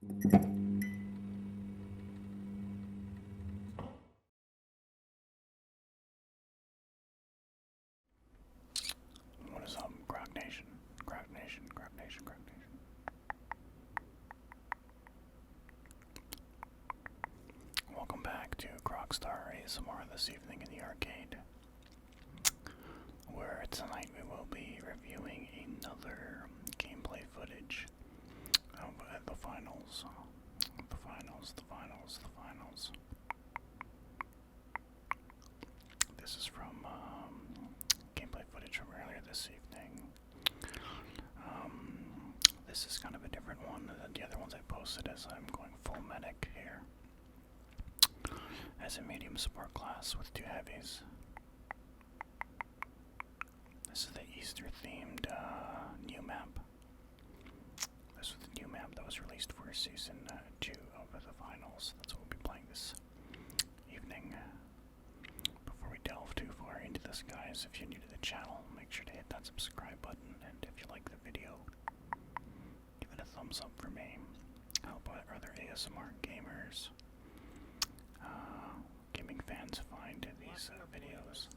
What is up, Grocknation? Grocknation, Grocknation, Grocknation. Welcome back to Grockstar ASMR this evening in the arcade, where tonight we will be reviewing another gameplay footage of the finals. The finals. This is from gameplay footage from earlier this evening. This is kind of a different one than the other ones I posted, as I'm going full medic here as a medium support class with 2 heavies. This is the Easter themed new map. This was the new map that was released for season 2 of the finals. That's what we'll be playing this evening. Before we delve too far into this, guys, if you're new to the channel, make sure to hit that subscribe button, and if you like the video, give it a thumbs up for me. Help other ASMR gamers, gaming fans find these videos.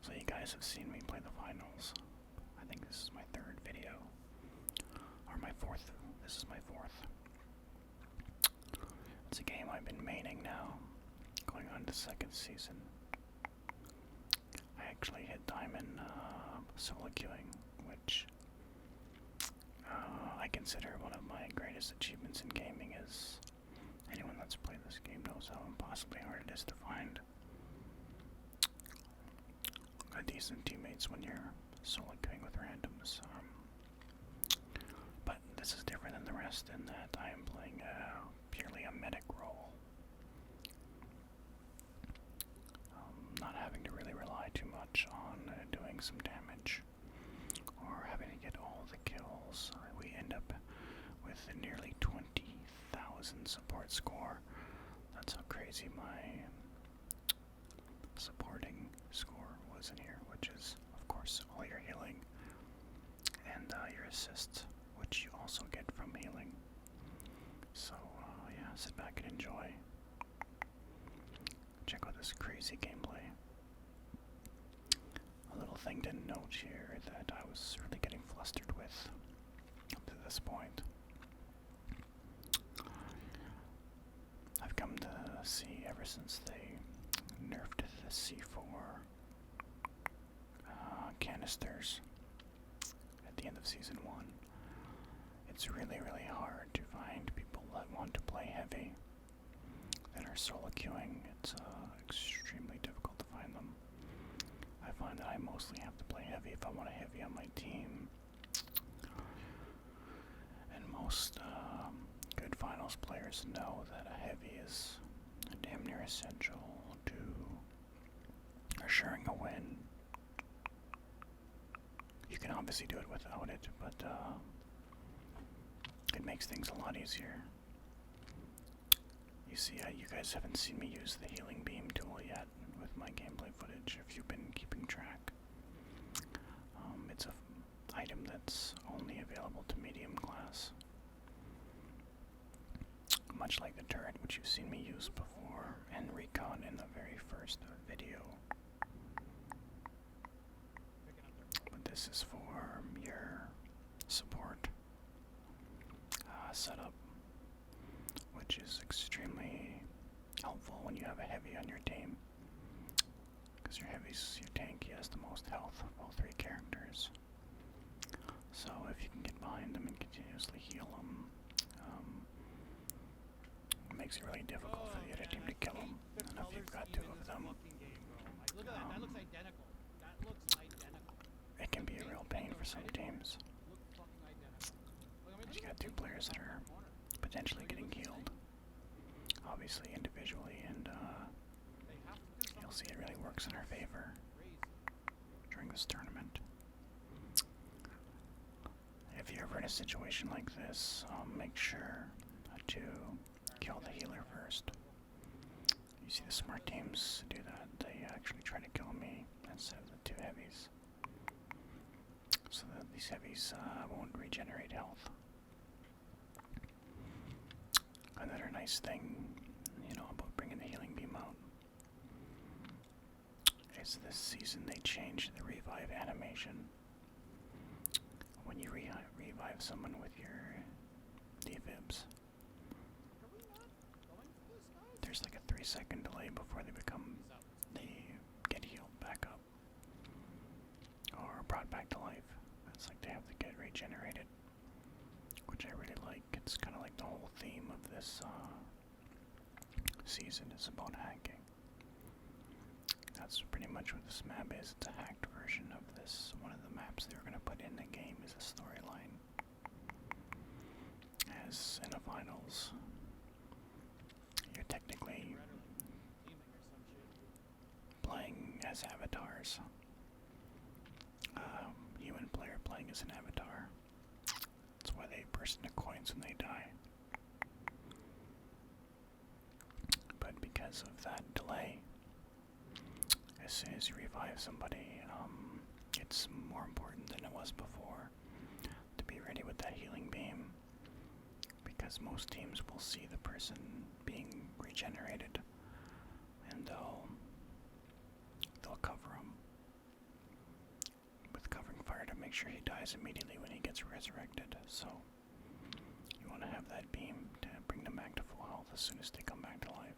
So you guys have seen me play the finals. I think this is my 3rd video, or my 4th. This is my 4th. It's a game I've been maining now, going on to 2nd season. I actually hit diamond solo queuing, which I consider one of my greatest achievements in gaming. Is anyone that's played this game knows how impossibly hard it is to find decent teammates when you're solo queuing with randoms. But this is different than the rest in that I am playing purely a medic role. Not having to really rely too much on doing some damage or having to get all the kills. We end up with a nearly 20,000 support score. That's how crazy my supporting score was in here, which is, of course, all your healing and your assists, which you also get from healing. So, yeah, sit back and enjoy. Check out this crazy gameplay. A little thing to note here that I was really getting flustered with up to this point. I've come to see, ever since they nerfed the C4 canisters at the end of season 1, it's really hard to find people that want to play heavy that are solo queuing. It's extremely difficult to find them. I find that I mostly have to play heavy if I want a heavy on my team, and most good finals players know that a heavy is damn near essential to assuring a win. You can obviously do it without it, but it makes things a lot easier. You see, you guys haven't seen me use the healing beam tool yet with my gameplay footage, if you've been keeping track. It's an item that's only available to medium class, much like the turret, which you've seen me use before, and recon in the very first video. But this is for your support setup, which is extremely helpful when you have a heavy on your team, because your heavy's your tank. He has the most health of all 3 characters. So if you can get behind them and continuously heal them, it makes it really difficult for the other team to kill them. And if you've got 2 of them, it can be a real pain for some teams. You got 2 players that are potentially getting killed, obviously individually, and you'll see it really works in our favor during this tournament. If you're ever in a situation like this, make sure to kill the healer first. You see the smart teams do that. They actually try to kill me instead of the 2 heavies, so that these heavies won't regenerate health. nice thing, about bringing the healing beam out is this season they changed the revive animation. When you revive someone with your defibs, there's like a 3-second delay before they get healed back up or brought back to life. It's like they have to get regenerated, which I really like. It's kind of like the whole theme of this season is about hacking. That's pretty much what this map is. It's a hacked version of this. One of the maps they were going to put in the game is a storyline. As in the finals, you're technically playing as avatars. Human player playing as an avatar. That's why they burst into coins when they die. But because of that delay, as soon as you revive somebody, it's more important than it was before to be ready with that healing beam, because most teams will see the person being regenerated and they'll cover him with covering fire to make sure he dies immediately when he gets resurrected. So you want to have that beam to bring them back to full health as soon as they come back to life.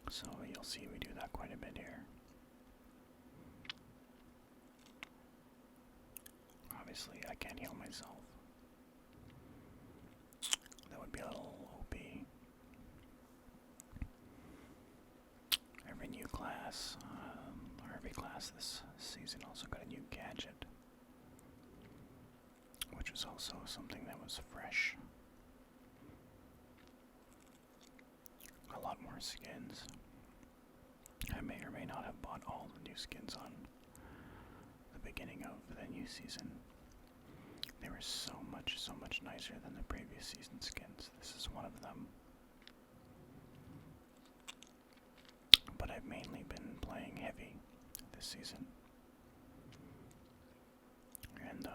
So you'll see we do that quite a bit here. Obviously, I can't heal myself. That would be a little OP. Every new class, or every class this season also got a new gadget, which was also something that was fresh. A lot more skins. I may or may not have bought all the new skins on the beginning of the new season. They were so much nicer than the previous season skins. This is one of them. But I've mainly been playing heavy this season. And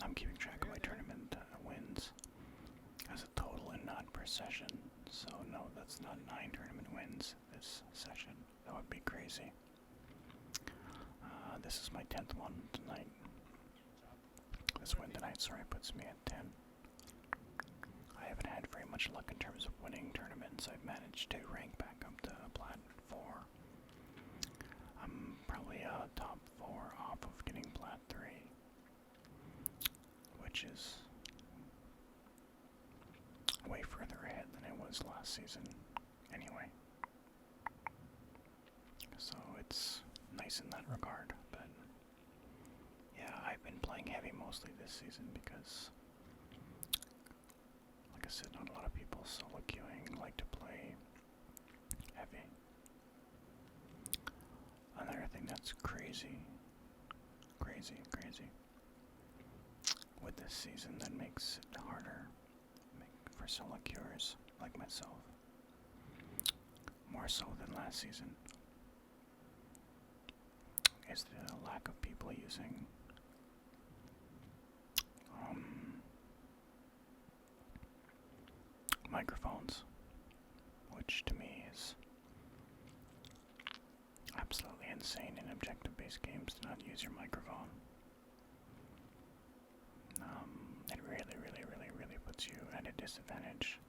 I'm keeping track of my tournament wins as a total and not per session. So no, that's not 9 tournament wins this session. That would be crazy. This is my 10th one tonight. This win tonight, sorry, puts me at 10. I haven't had very much luck in terms of winning tournaments. I've managed to rank back up to Plat 4. I'm probably top 4 off of getting Plat 3, which is way further ahead than it was last season anyway. So it's nice in that regard, but yeah, I've been playing heavy mostly this season because, like I said, not a lot of people solo queuing like to play heavy. Another thing that's crazy with this season that makes it harder for solo queuers like myself, more so than last season, is the lack of people using microphones, which to me is absolutely insane in objective-based games to not use your microphone. It really puts you at a disadvantage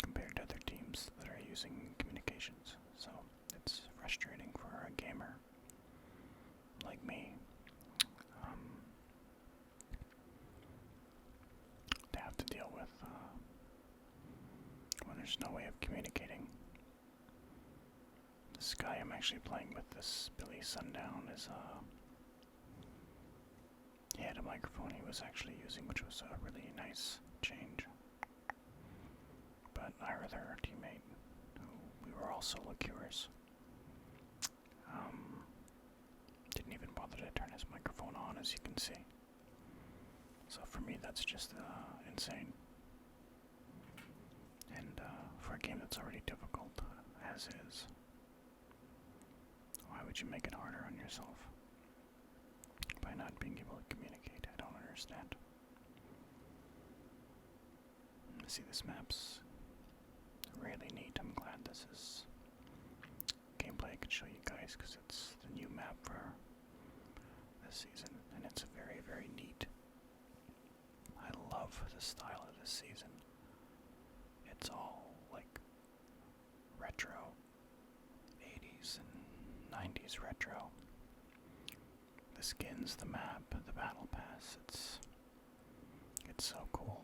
compared to other teams that are using communications. So it's frustrating for a gamer like me to have to deal with when there's no way of communicating. This guy I'm actually playing with, this Billy Sundown, is he had a microphone he was actually using, which was a really nice change. But our other teammate, who we were all solo queuers, didn't even bother to turn his microphone on, as you can see. So for me, that's just insane. And for a game that's already difficult, as is, why would you make it harder on yourself by not being able to communicate? I don't understand. understand. See, this map's really neat. I'm glad this is gameplay I can show you guys because it's the new map for this season, and it's very, very neat. I love the style of this season. It's all like retro, 80s and 90s retro. The skins, the map, the battle pass, it's so cool.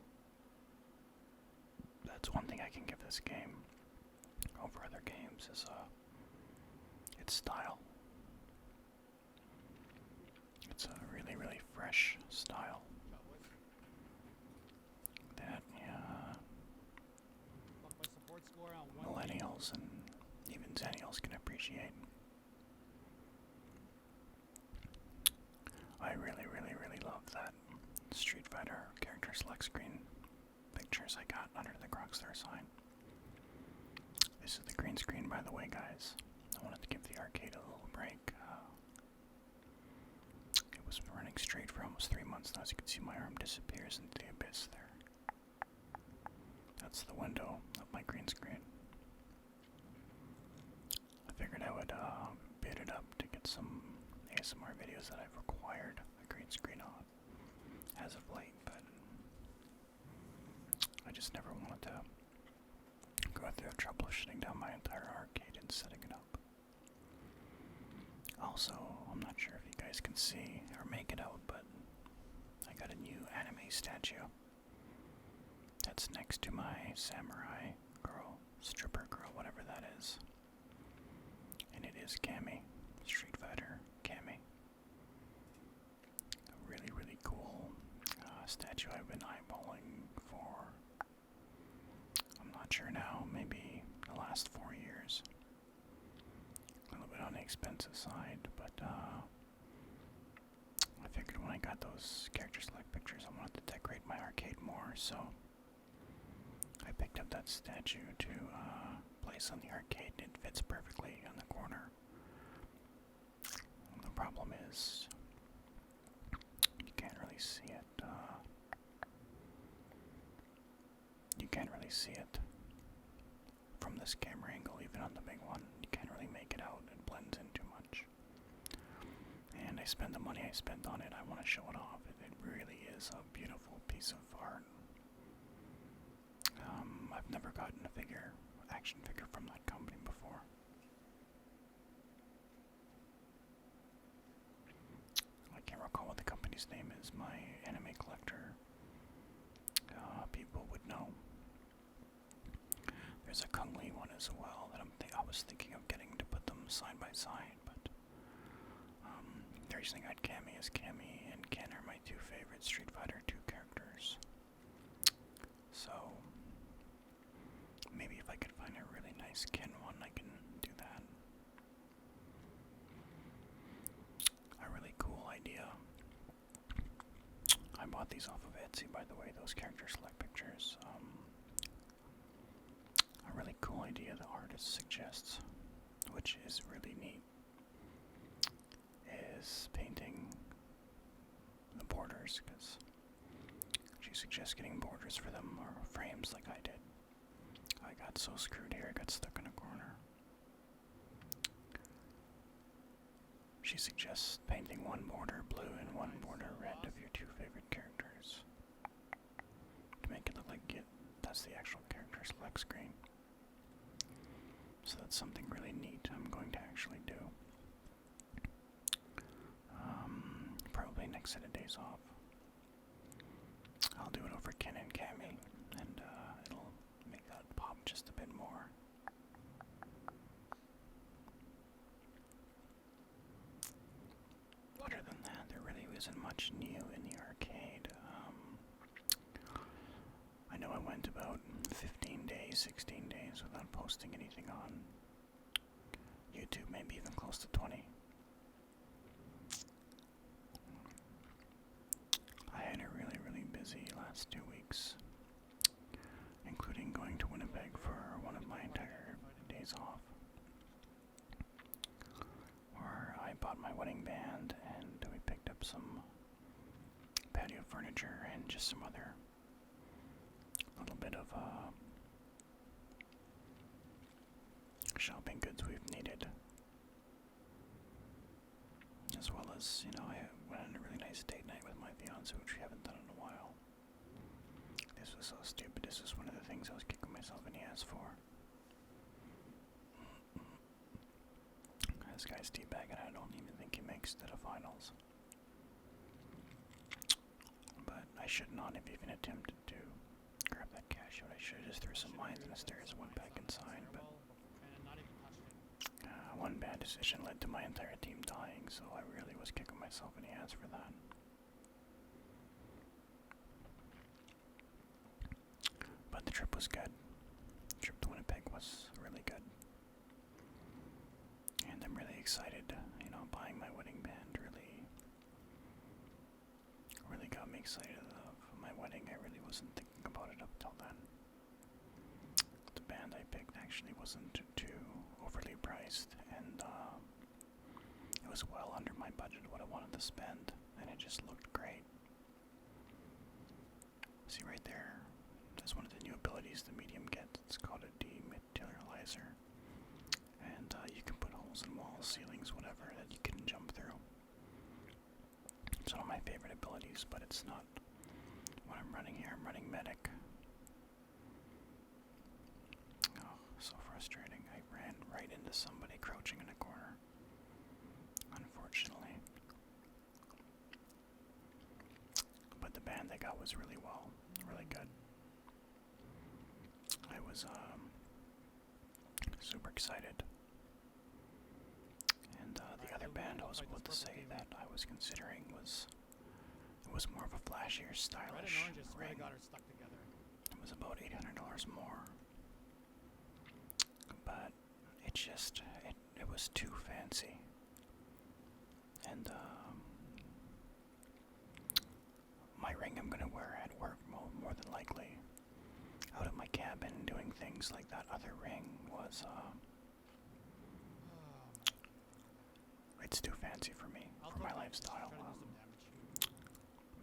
That's one thing I can give this game over other games is its style. It's a really, really fresh style that millennials and even zennials can appreciate. I really, really, really love that Street Fighter character select screen pictures I got under the Grockstar sign. This is the green screen, by the way, guys. I wanted to give the arcade a little break. It was running straight for almost 3 months now. As you can see, my arm disappears into the abyss there. That's the window of my green screen. I figured I would bid it up to get some ASMR videos that I've required a green screen on as of late, but I just never wanted to go through the trouble of shutting down my entire arcade and setting it up. Also, I'm not sure if you guys can see or make it out, but I got a new anime statue that's next to my samurai girl, stripper girl, whatever that is. And it is Cammy, Street Fighter Cammy. A really, really cool statue I've been eyeballing for, I'm not sure now, maybe the last 4 years. A little bit on the expensive side, but I figured when I got those character select pictures I wanted to decorate my arcade more, so I picked up that statue to place on the arcade, and it fits perfectly on the corner. The problem is you can't really see it. You can't really see it from this camera angle, even on the big one. You can't really make it out. It blends in too much. And I spend the money I spent on it. I want to show it off. It really is a beautiful piece of art. I've never gotten a action figure from that company before. I can't recall what the company's name is. My anime collector people would know. There's a Kung Lee one as well that I was thinking of getting to put them side by side, but the reason I got Cammy is Cammy and Ken are my two favorite Street Fighter 2 characters. So maybe if I could find a really nice Ken one, I can do that. A really cool idea. I bought these off of Etsy, by the way, those character select pictures. A really cool idea the artist suggests, which is really neat, is painting the borders, because she suggests getting borders for them, or frames like I did. I got so screwed here, I got stuck in a corner. She suggests painting one border blue and one border red of your two favorite characters to make it look like that's the actual character select screen. So that's something really neat I'm going to actually do. Probably next set of days off. I'll do it over Ken and Cammy, and it'll make that pop just a bit more. Other than that, there really isn't much new in the arcade. I know I went about 15 days, 16 days without posting anything on YouTube, maybe even close to 20. I had a really, really busy last 2 weeks, including going to Winnipeg for one of my entire days off, where I bought my wedding band and we picked up some patio furniture and just some other little bit of shopping goods we've needed. As well as, you know, I went on a really nice date night with my fiance, which we haven't done in a while. This was so stupid. This was one of the things I was kicking myself in the ass for. This guy's teabagging. I don't even think he makes it to the finals. But I should not have even attempted to grab that cash out. I should have just threw some mines in the stairs and went back inside. But one bad decision led to my entire team dying, so I really was kicking myself in the ass for that. But the trip was good. The trip to Winnipeg was really good. And I'm really excited, you know, buying my wedding band really got me excited of my wedding. I really wasn't thinking about it up till then. The band I picked actually wasn't too overly priced, and it was well under my budget what I wanted to spend, and it just looked great. See right there, that's one of the new abilities the medium gets. It's called a dematerializer, and you can put holes in walls, ceilings, whatever that you can jump through. It's one of my favorite abilities, but it's not what I'm running here. I'm running medic. Oh, so frustrating. I ran right into somebody crouching in a corner, unfortunately. But the band I got was really good. I was super excited. And the other band I was about to say that I was considering was more of a flashier, stylish ring. It was about $800 more. But it was too fancy. And my ring I'm gonna wear at work more than likely. Out of my cabin doing things like that other ring was it's too fancy for me, for my lifestyle.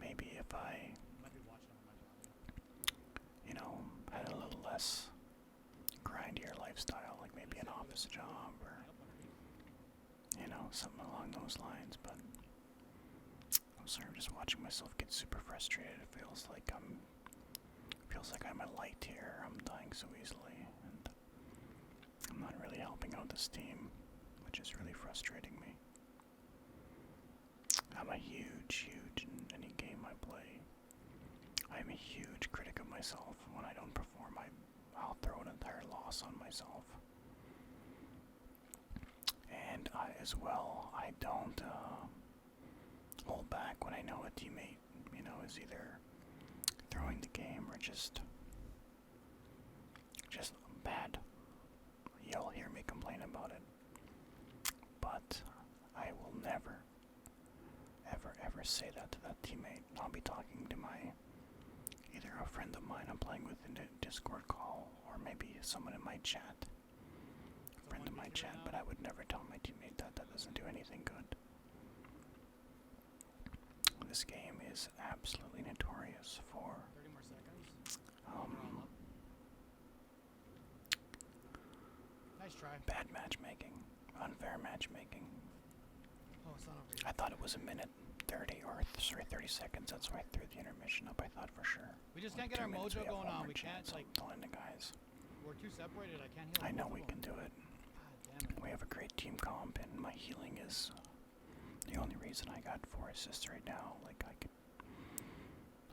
Maybe if I, you know, had a little less grindier lifestyle, like maybe an office job or, you know, something along those lines. But I'm sorry, I'm just watching myself get super frustrated. It feels like I'm a light here. I'm dying so easily, and I'm not really helping out this team, which is really frustrating me. I'm a huge in any game I play. I'm a huge critic of myself. When I don't perform, I'll throw an entire loss on myself. And I don't hold back when I know a teammate, you know, is either throwing the game or just bad. You'll hear me complain about it. But I will never, ever say that to that teammate. I'll be talking to either a friend of mine I'm playing with in a Discord call, or maybe someone in my chat. A friend in my chat, but I would never tell my teammate that. That doesn't do anything good. This game is absolutely notorious for 30 more seconds. Nice try. Bad matchmaking, unfair matchmaking. Oh, it's not over yet. I thought it was a minute 30 30 seconds. That's why I threw the intermission up. I thought for sure. We just can't get our mojo going on. We can't, like, telling the guys. we're too separated. I can't heal. I know we can do it. God damn it. We have a great team comp, and my healing is the only reason I got 4 assists right now. Like,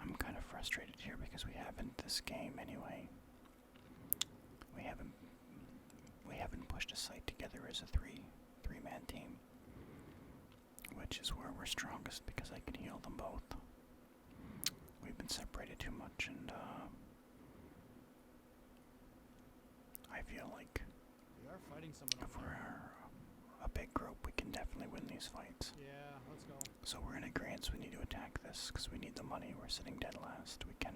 I'm kind of frustrated here because we haven't this game anyway. We haven't pushed a site together as a three-man team, which is where we're strongest because I can heal them both. We've been separated too much, and I feel like We are fighting someone. if we're a big group, we can definitely win these fights. Yeah, let's go. So we're in agreement. We need to attack this because we need the money. We're sitting dead last. We can't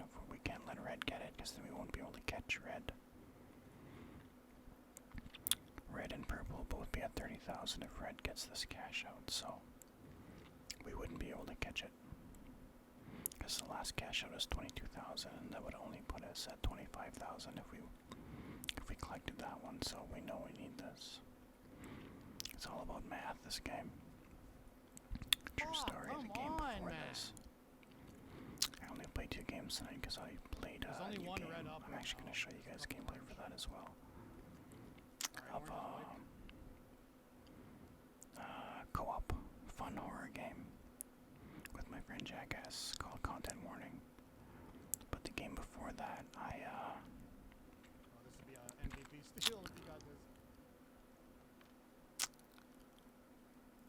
let red get it because then we won't be able to catch red. Red and purple will both be at 30,000 if red gets this cash out. So we wouldn't be able to catch it Because the last cash out is 22,000, and that would only put us at 25,000 if we collected that one. So we know we need this. It's all about math. This game. True story. The game before this. I only played 2 games tonight because I played a new game. I'm actually going to show you guys gameplay for that as well. Of co-op fun horror game with my friend Jackass called Content Warning. But the game before that, Oh, this would be a MVP steal if you got this.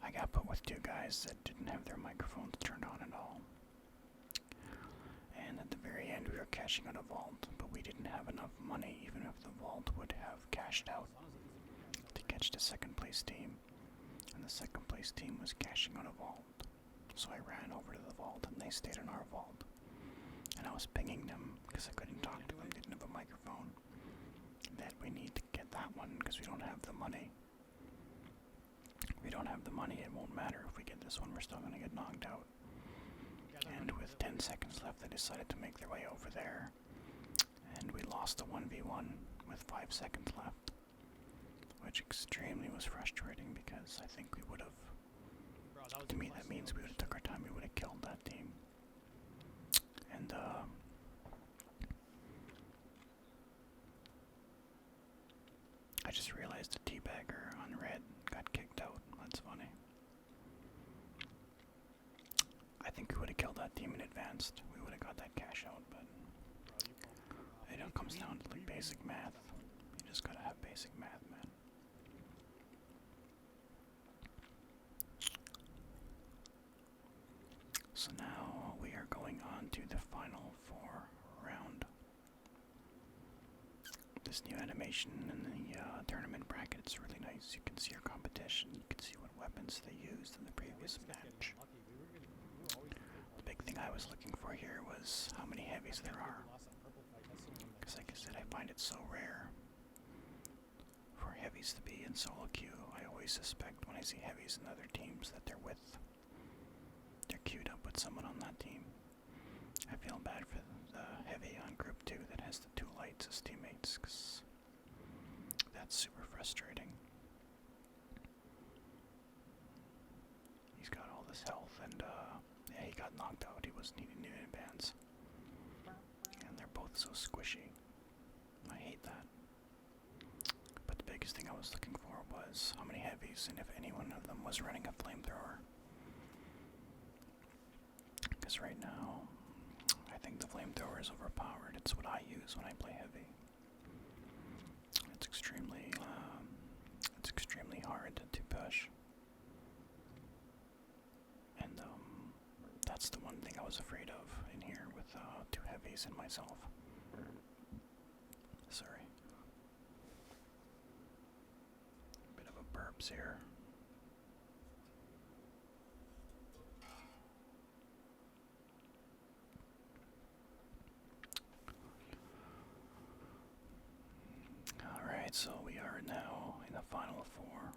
I got put with 2 guys that didn't have their microphones turned on at all. And at the very end we were cashing out a vault, but we didn't have enough money even if the vault would have cashed out to catch the second place team. And the second place team was cashing out a vault. So I ran over to the vault and they stayed in our vault. And I was pinging them because I couldn't talk to them, didn't have a microphone. That we need to get that one because we don't have the money. We don't have the money, it won't matter if we get this one, we're still going to get knocked out. And with 10 seconds left, they decided to make their way over there. And we lost the 1v1 with 5 seconds left. Which extremely was frustrating because I think we would have, to me that means we would have took our time, we would have killed that team. And I just realized the teabagger on red got kicked out. That's funny. I think we would have killed that team and advanced. We would have got that cash out, but it all comes down to like basic math. You just gotta have basic math, man. So now we are going on to the final 4 round. This new animation in the tournament bracket is really nice. You can see your competition, you can see what weapons they used in the previous match. The big thing I was looking for here was how many heavies there are. Because like I said, I find it so rare for heavies to be in solo queue. I always suspect when I see heavies in other teams that they're queued up with someone on that team. I feel bad for the heavy on group 2 that has the 2 lights as teammates, because that's super frustrating. He's got all this health, and yeah, he got knocked out. He wasn't needing to advance. And they're both so squishy. I hate that. But the biggest thing I was looking for was how many heavies, and if any one of them was running a flamethrower. Because right now, I think the flamethrower is overpowered. It's what I use when I play heavy. It's extremely hard to push. And that's the one thing I was afraid of in here with 2 heavies and myself. Sorry. Bit of a burps here. Alright, so we are now in the final 4.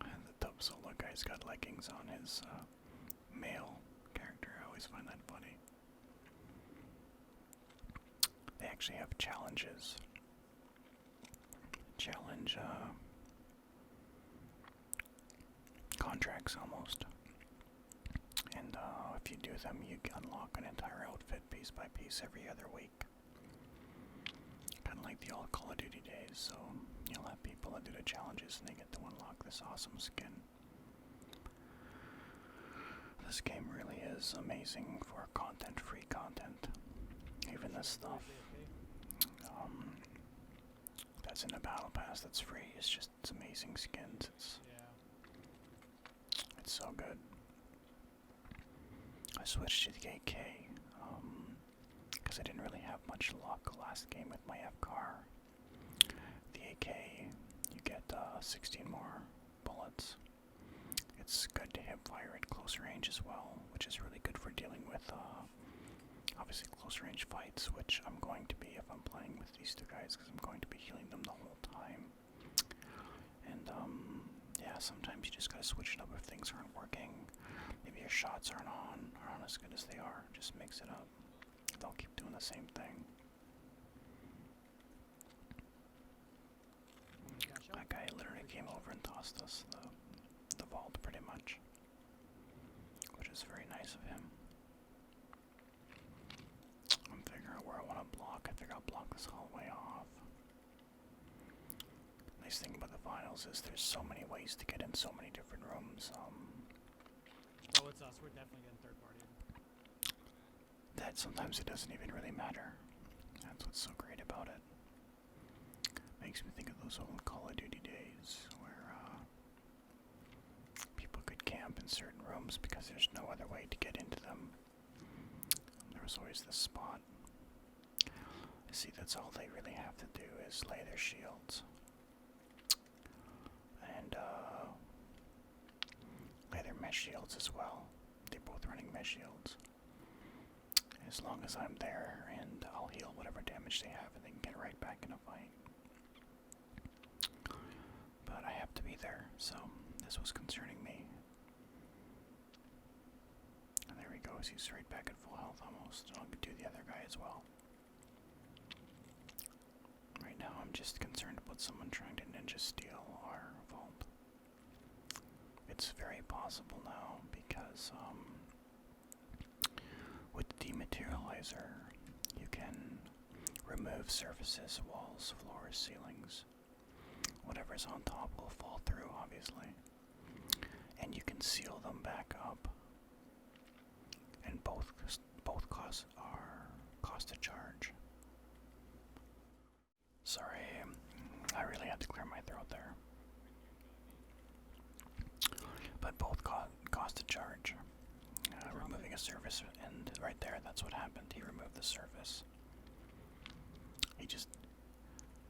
And the top solo guy's got leggings on his male character. I always find that funny. They actually have challenges. Challenge contracts almost. And if you do them, you unlock an entire outfit piece by piece every other week. Kind of like the old Call of Duty days, so you'll have people that do the challenges and they get to unlock this awesome skin. This game really is amazing for content, free content. Even this stuff that's in the battle pass that's free, it's amazing skins. It's so good. I switched to the AK because I didn't really have much luck last game with my FCAR. The AK, you get 16 more bullets. It's good to hip fire at close range as well, which is really good for dealing with obviously close range fights, which I'm going to be if I'm playing with these 2 guys, because I'm going to be healing them the whole time. And Yeah, sometimes you just gotta switch it up if things aren't working. Maybe your shots aren't as good as they are. Just mix it up. Don't keep doing the same thing. That guy literally came over and tossed us the vault pretty much, which is very nice of him. I'm figuring out where I want to block. I figure I'll block this hallway off. Nice thing about the finals is there's so many ways to get in so many different rooms. So it's us. We're definitely getting third party. That sometimes it doesn't even really matter. That's what's so great about it. Makes me think of those old Call of Duty days where people could camp in certain rooms because there's no other way to get into them. There was always this spot. See, that's all they really have to do is lay their shields. And lay their mesh shields as well. They're both running mesh shields. As long as I'm there, and I'll heal whatever damage they have, and they can get right back in a fight. But I have to be there, so this was concerning me. And there he goes, he's right back at full health almost. I'll do the other guy as well. Right now I'm just concerned about someone trying to ninja steal our vault. It's very possible now because with the dematerializer you can remove surfaces, walls, floors, ceilings. Whatever's on top will fall through, obviously. And you can seal them back up. And both costs a charge. Sorry, I really had to clear my throat there. But both cost a charge. Removing a surface, and right there, that's what happened. He removed the surface.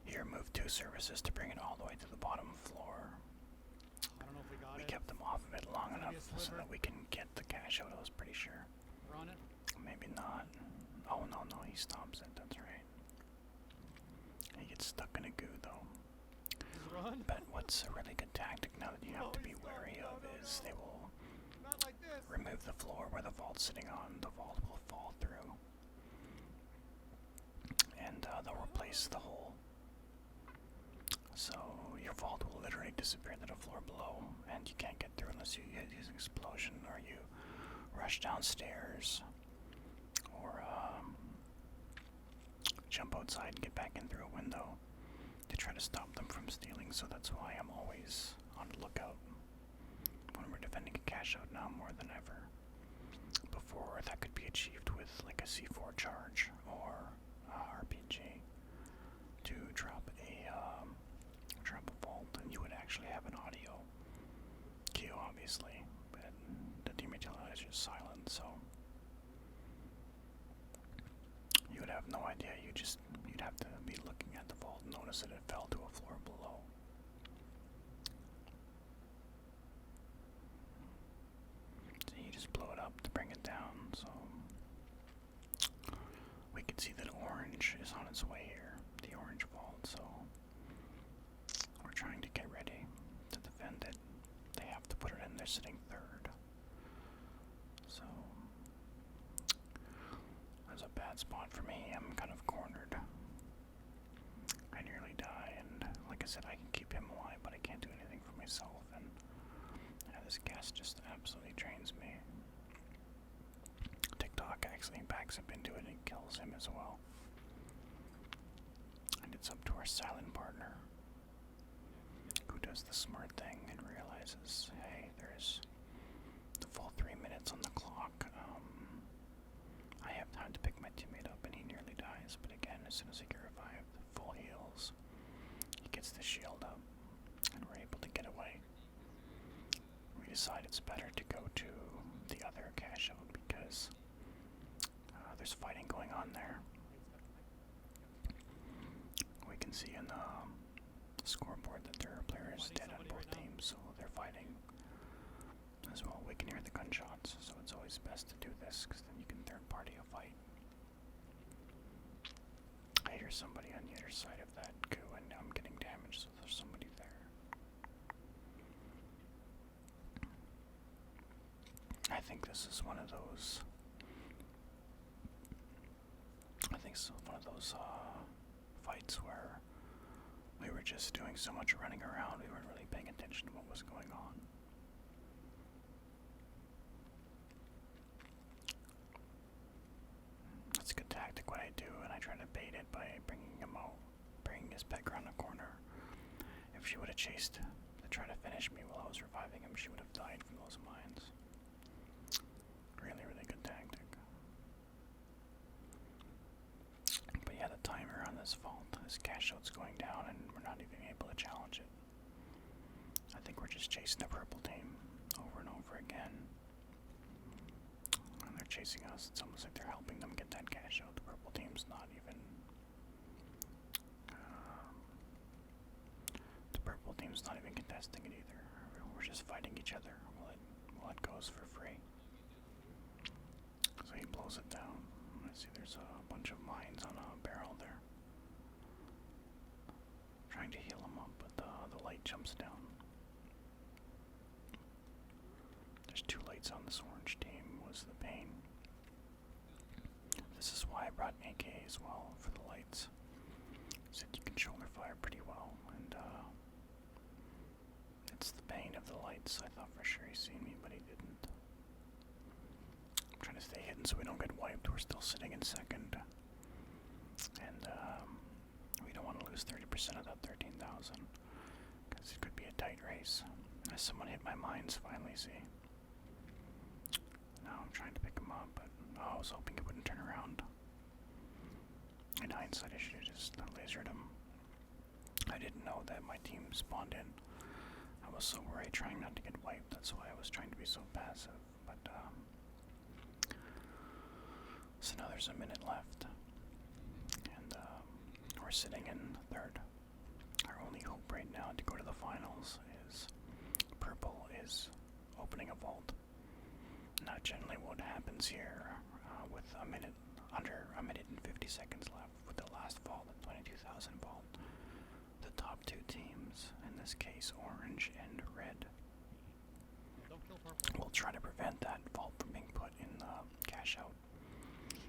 He removed two surfaces to bring it all the way to the bottom floor. I don't know if we got We it. kept them off of it long enough so that we can get the cash out, I was pretty sure. We're on it. Maybe not. Oh, no, he stops it, that's right. He gets stuck in a goo, though. Just run. But what's a really good tactic now that you have to be wary of is they will Not like this. remove the floor where the vault's sitting on. The vault will fall through. And they'll replace the hole. So your vault will literally disappear to the floor below, and you can't get through unless you use an explosion or you rush downstairs or jump outside and get back in through a window to try to stop them from stealing. So that's why I'm always on the lookout when we're defending a cash out now more than ever. Before, that could be achieved with like a C4 charge or RPG to drop a vault, and you would actually have an audio cue, obviously, but the dematerializer is silent, so you would have no idea. You'd have to be looking at the vault and notice that it fell to a floor below. So you just blow it up to bring it down. So we can see that orange is on its way here, the orange vault. So we're trying to get ready to defend it. They have to put it in there sitting third. So that's a bad spot for me. I'm kind of cornered. I nearly die, and like I said, I can keep him alive, but I can't do anything for myself, and this gas just absolutely drains me. TikTok actually backs up into it and kills him as well. And it's up to our silent partner, who does the smart thing and realizes, hey, there's the full 3 minutes on the clock. I have time to pick my teammate up, and he nearly dies. But again, as soon as I get revived, full heals, he gets the shield up, and we're able to get away. We decide it's better to go to the other cash out because there's fighting going on there. We can see in the scoreboard that there are players dead on both teams, so they're fighting as well. We can hear the gunshots, so it's always best to do this because then you can third party a fight. I hear somebody on the other side of that goo, and I'm getting damaged, so there's somebody there. think this is one of those. I think it's one of those fights where we were just doing so much running around, we weren't really paying attention to what was going on. That's a good tactic what I do, and I try to bait it by bringing him out, bringing his peg around the corner. If she would have chased to try to finish me while I was reviving him, she would have died from those mines. Really, really good tactic. But yeah, the timer on this vault, this cash out's going down, and we're not even able to challenge it. I think we're just chasing the purple team over and over again. And they're chasing us. It's almost like they're helping them get that cash out. The purple team's not even. The purple team's not even contesting it either. We're just fighting each other while it goes for free. So he blows it down. I see there's a bunch of mines on a barrel there. Trying to heal him up, but the light jumps down. There's 2 lights on this orange team, was the pain. This is why I brought AK as well, for the lights. Said you can shoulder fire pretty well, and it's the pain of the lights. I thought for sure he seen me, but he didn't. I'm trying to stay hidden so we don't get wiped. We're still sitting in second. And we don't want to lose 30% of that 13,000, because it could be a tight race. As someone hit my mines finally, see? Now I'm trying to pick him up, but I was hoping it wouldn't turn around. In hindsight, I should have just lasered him. I didn't know that my team spawned in. I was so worried trying not to get wiped. That's why I was trying to be so passive. But so now there's a minute left, and we're sitting in third. Our only hope right now to go to the finals is purple is opening a vault. Now generally what happens here with under a minute and 50 seconds left with the last vault, the 22,000 vault, the top 2 teams, in this case orange and red, will try to prevent that vault from being put in the cash out,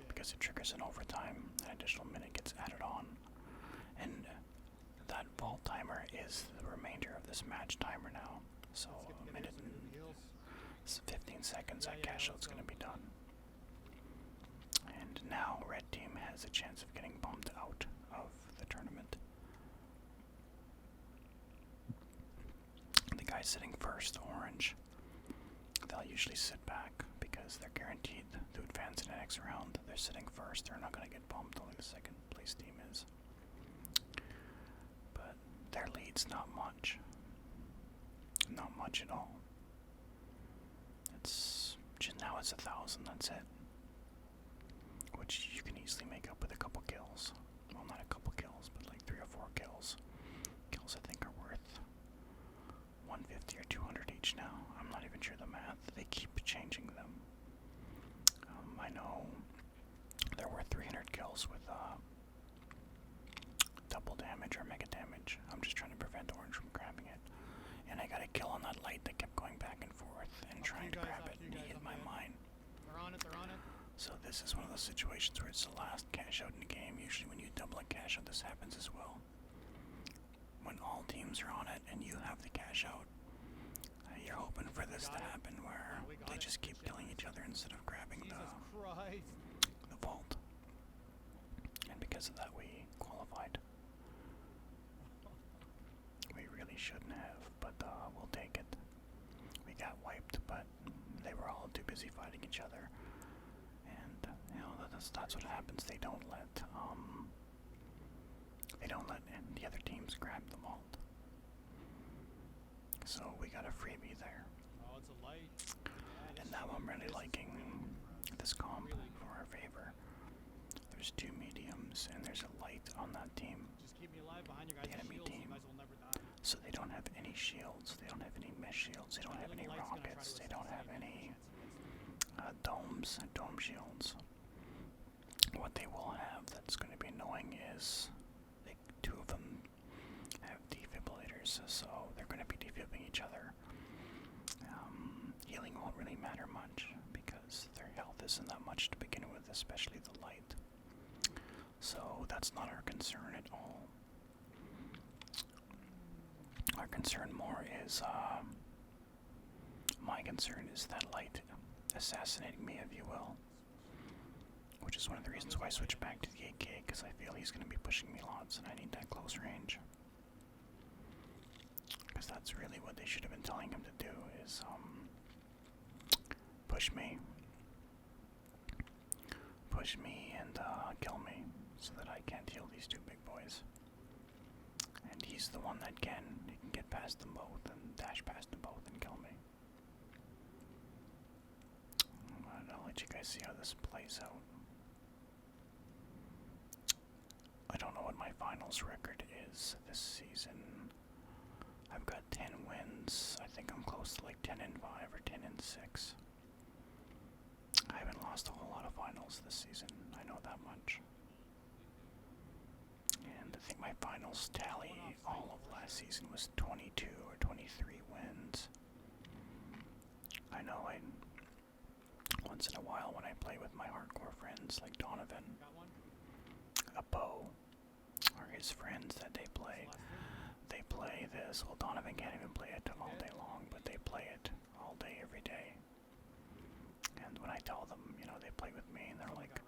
because it triggers an overtime. An additional minute gets added on, and that vault timer is the remainder of this match timer now. So a minute and 15 seconds, that cash out's going to be done. And now red team has a chance of getting bumped out of the tournament. The guy sitting first, orange, they'll usually sit back because they're guaranteed to advance in the next round. They're sitting first, they're not going to get bumped, only the second place team is. But their lead's not much. Not much at all. Now it's 1,000, that's it. Which you can easily make up with a couple kills. Well, not a couple kills, but like 3 or 4 kills. Kills I think are worth 150 or 200 each now. I'm not even sure the math. They keep changing them. I know there were 300 kills with double damage or mega damage. I'm just trying to prevent orange from grabbing it. And I got a kill on that light that kept going back and forth and trying to grab it, and he hit my mine. They're on it. So this is one of those situations where it's the last cash out in the game. Usually when you double a cash out, this happens as well. When all teams are on it and you have the cash out, you're hoping for this to happen where they just keep killing each other instead of grabbing the vault. And because of that, we qualified. We really shouldn't have, but we'll take it. We got wiped, but they were all too busy fighting each other. And you know, that's what happens. They don't let the other teams grab the vault. So we got a freebie there. Oh, it's a light. And now I'm really liking this comp for our favor. There's 2 mediums and there's a light on that team. Just keep me alive behind your guys' The enemy shields, team. you guys will never die. So they don't have any shields, they don't have any mesh shields, they don't have any rockets, they don't have any domes, dome shields. What they will have that's going to be annoying is 2 of them have defibrillators, so they're going to be defibbing each other. Healing won't really matter much because their health isn't that much to begin with, especially the light. So that's not our concern at all. Our concern more is, my concern is that light assassinating me, if you will. Which is one of the reasons why I switched back to the AK, because I feel he's going to be pushing me lots, and I need that close range. Because that's really what they should have been telling him to do, is, push me. Push me and, kill me, so that I can't heal these two big boys. And he's the one that can. He can get past them both, and dash past them both, and kill me. But I'll let you guys see how this plays out. I don't know what my finals record is this season. I've got 10 wins. I think I'm close to like 10-5 or 10-6. I haven't lost a whole lot of finals this season. I know that much. And I think my finals tally all of last season was 22 or 23 wins. I know once in a while when I play with my hardcore friends like Donovan, a bow, or his friends that they play this. Well, Donovan can't even play it all day long, but they play it all day, every day. And when I tell them, they play with me, and they're like,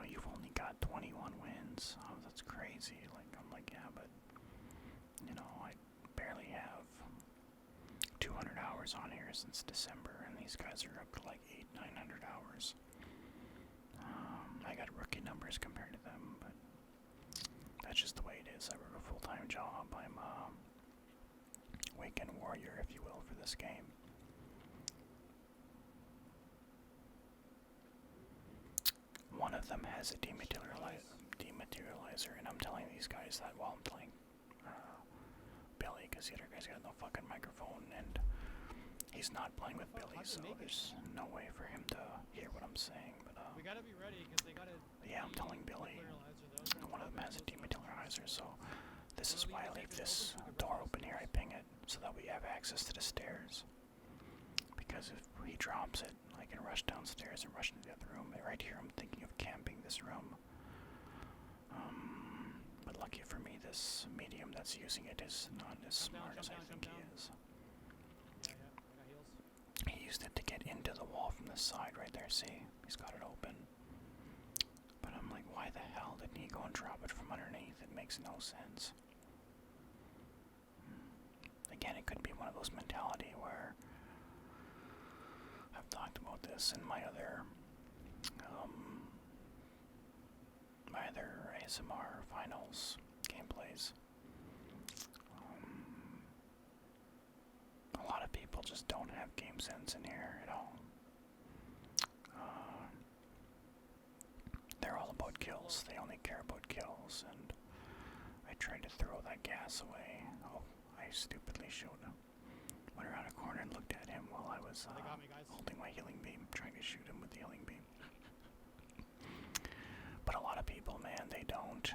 you've only got 21 wins. Oh, that's crazy. I'm like, yeah, but, I barely have 200 hours on here since December, and these guys are up to like 800-900 hours. I got rookie numbers compared to them, but that's just the way it is. I work a full-time job. I'm a weekend warrior, if you will, for this game. One of them has a dematerializer, and I'm telling these guys that while I'm playing Billy, because the other guy's got no fucking microphone, and he's not playing with Billy, so there's no way for him to hear what I'm saying. But we gotta be ready, because they gotta. Yeah, I'm telling Billy. One of them has a dematerializer, so this is why I leave this door open here. I ping it so that we have access to the stairs. Because if he drops it, I can rush downstairs and rush into the other room. Right here, I'm thinking of camping this room. But lucky for me, this medium that's using it is not as smart as I think he is. He used it to get into the wall from the side right there. See? He's got it open. But I'm like, why the hell didn't he go and drop it from underneath? It makes no sense. Again, it could be one of those mentality where I've talked about this in my other ASMR finals gameplays. A lot of people just don't have game sense in here at all. They're all about kills. They only care about kills, and I tried to throw that gas away. Oh, I stupidly went around a corner and looked at him while I was holding my healing beam, trying to shoot him with the healing beam. But a lot of people, man, they don't.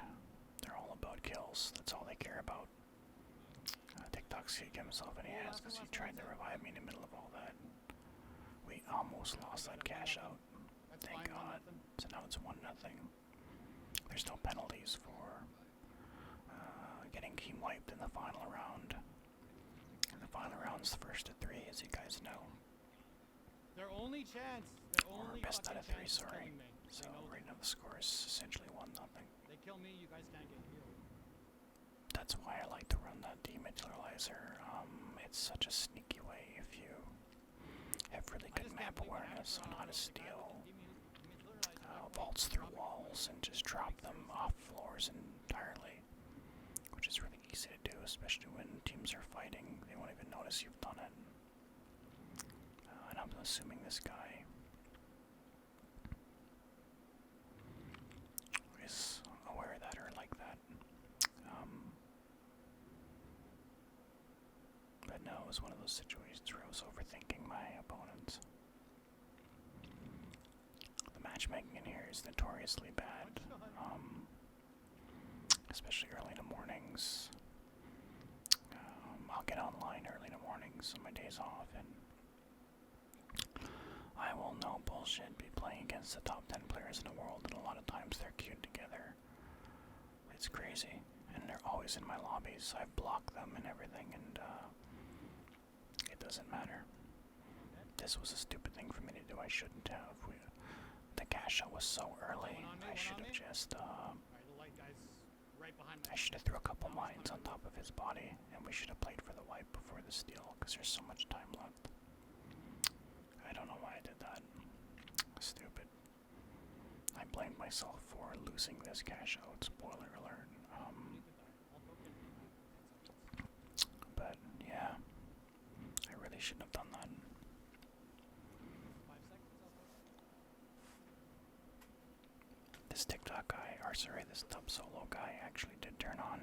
They're all about kills. That's all they care about. TikTok's kicked himself in the ass because he tried to revive me in the middle of all that. We almost lost that cash out. Thank God. So now it's 1-0. There's no penalties for getting team wiped in the final round. And the final round's the first of 3, as you guys know. Their only chance. Or best out of 3, sorry. So right now the score is essentially 1-0. They kill me, you guys can't get healed. That's why I like to run that dematerializer. It's such a sneaky way if you have really good map awareness on how to steal vaults through walls and just drop them off floors entirely, which is really easy to do, especially when teams are fighting. They won't even notice you've done it. And I'm assuming this guy is aware of that or like that. But no, it was one of those situations where I was overthinking my opponents. The matchmaking in here is notoriously bad, especially early in the mornings. I'll get online early in the mornings on my days off, and I will know bullshit. Be playing against the top 10 players in the world, and a lot of times they're queued together. It's crazy, and they're always in my lobbies. I've blocked them and everything, and it doesn't matter. This was a stupid thing for me to do. I shouldn't have. The cash out was so early. I should have just. Alright, the light guy's right behind me. I should have threw a couple mines on top of his body, and we should have played for the wipe before the steal, because there's so much time left. I don't know why I did that. Stupid. I blamed myself for losing this cash out. Spoiler alert. But yeah, I really shouldn't have done that. This TikTok guy, or sorry, this dub solo guy actually did turn on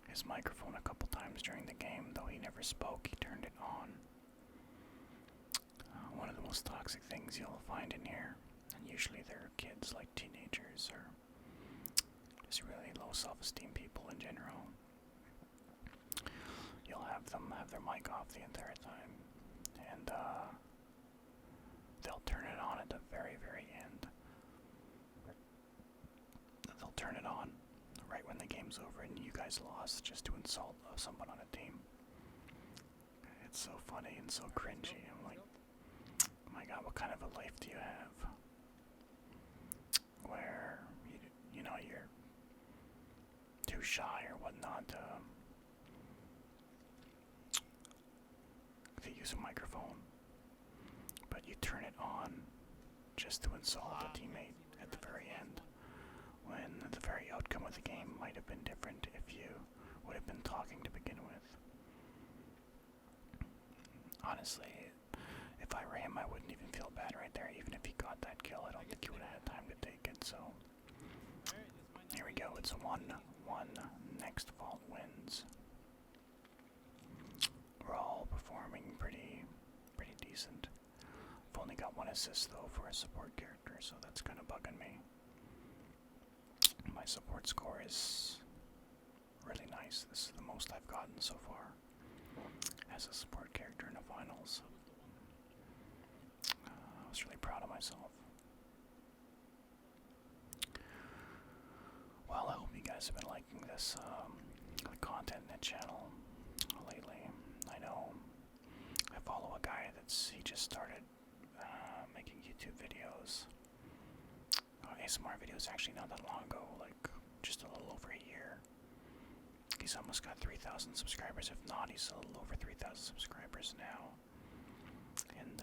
his microphone a couple times during the game, though he never spoke. He turned it on. One of the most toxic things you'll find in here, and usually they're kids like teenagers or just really low self-esteem people in general. You'll have them have their mic off the entire time, and they'll turn it on at the very, very end. They'll turn it on right when the game's over and you guys lost, just to insult someone on a team. It's so funny and so cringy. I'm like, oh my god, what kind of a life do you have? Where, you know, you're too shy or whatnot to use a microphone, but you turn it on just to insult a teammate at the very end, when the very outcome of the game might have been different if you would have been talking to begin with. Honestly, if I were him, I wouldn't even feel bad right there. Even if he got that kill, I don't think he would have had time to take it, so here we go. It's a 1-1. Next vault wins. We're all performing pretty decent. I've only got 1 assist though for a support character, so that's kind of bugging me. My support score is really nice. This is the most I've gotten so far as a support character in the finals. I was really proud of myself. Well, I hope you guys have been liking this the content in the channel lately. I know I follow a guy he just started making YouTube videos. ASMR videos actually not that long ago, like just a little over a year. He's almost got 3,000 subscribers. If not, he's a little over 3,000 subscribers now. And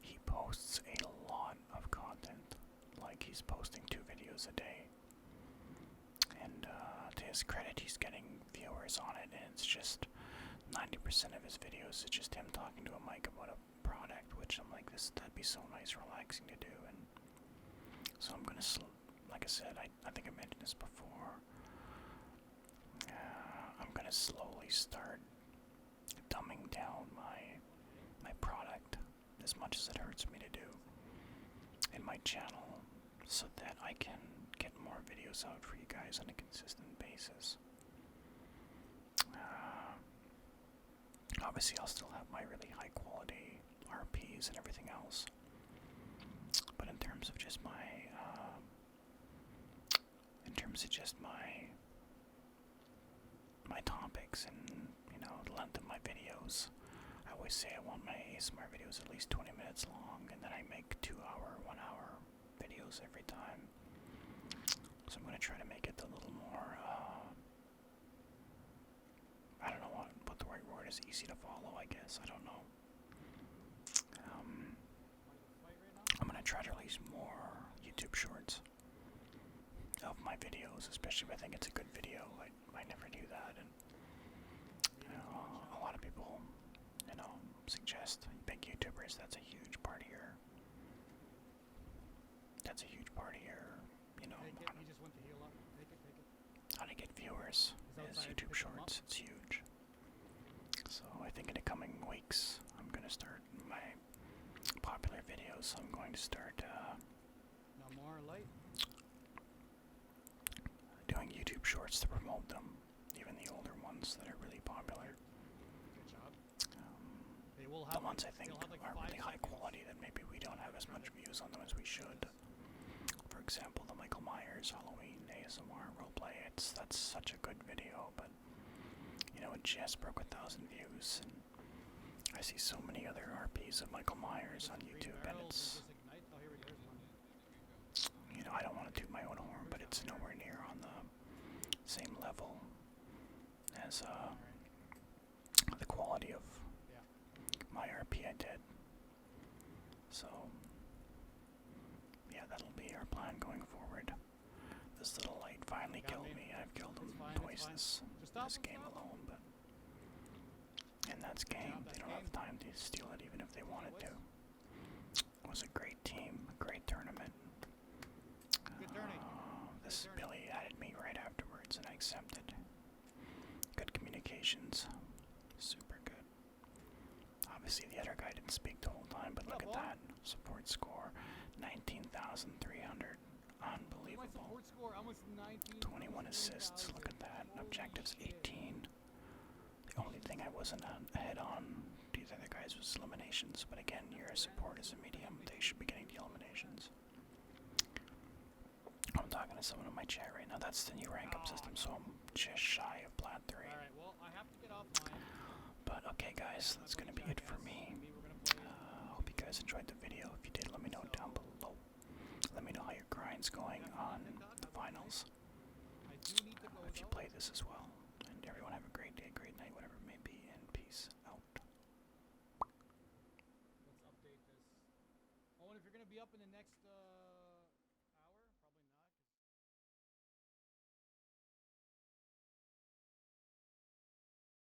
he posts a lot of content. Like, he's posting 2 videos a day. And to his credit, he's getting viewers on it, and it's just 90% of his videos is just him talking to a mic about a product, which I'm like, that'd be so nice, relaxing to do. And so I'm gonna, like I said, I think I mentioned this before. I'm gonna slowly start dumbing down my product as much as it hurts me to do in my channel, so that I can get more videos out for you guys on a consistent basis. Obviously, I'll still have my really high quality RPs and everything else, but in terms of just my topics and, you know, the length of my videos, I always say I want my ASMR videos at least 20 minutes long, and then I make 2-hour, 1-hour videos every time. So I'm going to try to make it a little more, I don't know what the right word is, easy to follow, I guess, I don't know. I'm going to try to release more YouTube shorts of my videos, especially if I think it's a good video. I never do that, and you know, a lot of people, you know, suggest big YouTubers. That's a huge part of your, you know, how to get viewers is YouTube shorts. It's huge. So I think in the coming weeks, I'm going to start my popular videos. I'm going to start doing YouTube shorts to promote them, even the older ones that are really popular. Good job. ones I think are really high quality that maybe we don't have as much views on them as we should. For example, the Michael Myers Halloween ASMR roleplay. That's such a good video, but you know, it just broke 1,000 views. And I see so many other RPs of Michael Myers on YouTube, and it's, you know, I don't want to toot my own horn, but it's nowhere near on the same level as the quality of my RP I did. So yeah, that'll be our plan going forward. This little light finally killed me. I've killed him twice this game alone, but and that's game. They don't have time to steal it even if they wanted to. It was a great team, a great tournament. This Billy added me right afterwards and I accepted. Good communications. Super good. Obviously the other guy didn't speak the whole time, but look at that. Support score 19,300. Unbelievable. 21 assists, look at that. Objectives 18. The only thing I wasn't ahead on these other guys was eliminations, but again, your support is a medium. They should be getting the eliminations. I'm talking to someone in my chat right now. That's the new rank up system, so I'm just shy of Plat 3. Alright, well, I have to get off mine. But okay, guys, that's gonna be it for me. Hope you guys enjoyed the video. If you did, let me know down below. Let me know how your grind's going on the finals. If you play this as well. And everyone have a great day, great night.